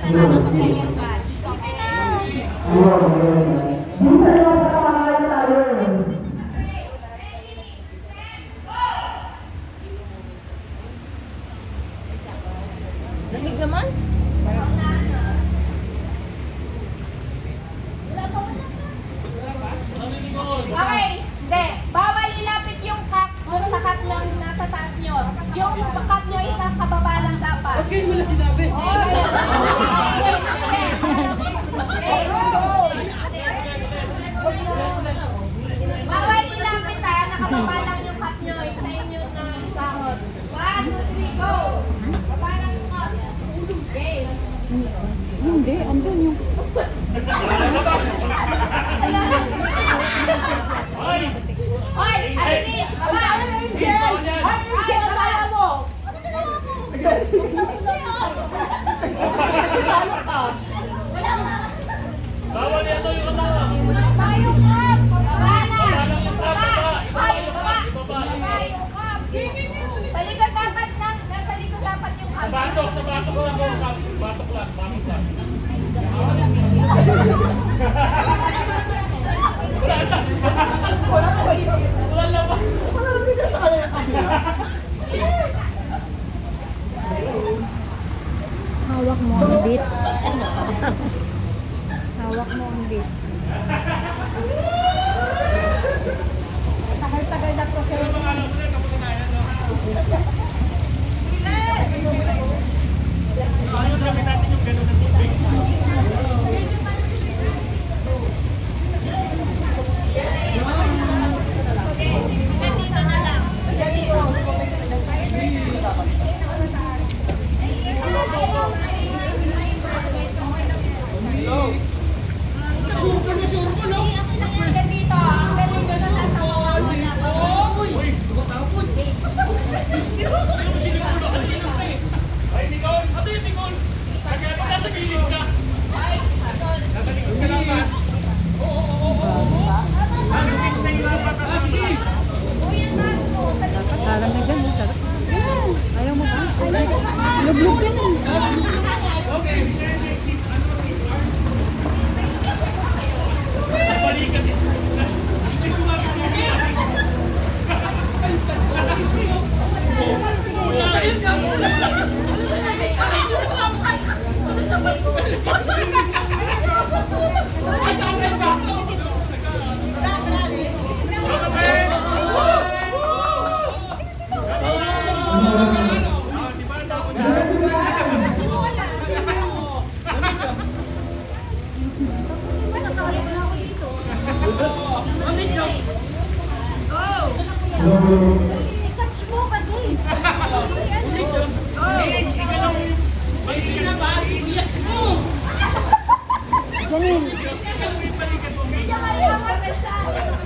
nanalo ko sa iyo batch. Okay na. Lamig naman? Okay, hindi. Bawal ilapit yung cup dun sa cup na nasa taas nyo. Yung cup nyo is nakababa lang dapat. Okay, wala sinabi. Bawal ilapit ha, nakababa lang yung cup nyo. Hintayin nyo na sahod. 1, 2, 3, go! Baba lang yung cup. Okay. Hindi, andun yung... Hoy! Arinis! Baba! Angel! Angel! Baba mo! Ano ginawa mo? Bawal yan yung katawa. Baba yung cup! Baba na! Baba! Hoy! Baba! Baba yung cup! Sa likod dapat na! Nasa likod dapat yung cup. Sa batok lang go. Batok lang. Wala na ba? Hawak mo ang bit. Hawak mo ang bit. Tagal-tagal na process. Ayun, gawin natin yung gano'n na tubig. Dito na lang. Sure ko, no? Okay lang yan. Ganito. Ganito na lang sa mga muna. Uy, tumatapon. Ay, Nicole! Ano yun, Nicole? Nasa gilid ka. Nasa likod ka lang ba? Ano, mix na yung lapat ka sa gilid? Uy, ang taas mo. Sarang na dyan. Sarap. Ayaw mo ba? Lublog ka na. Okay, balikan din. I-catch mo kasi. Janine. Hindi ka kaya maganda.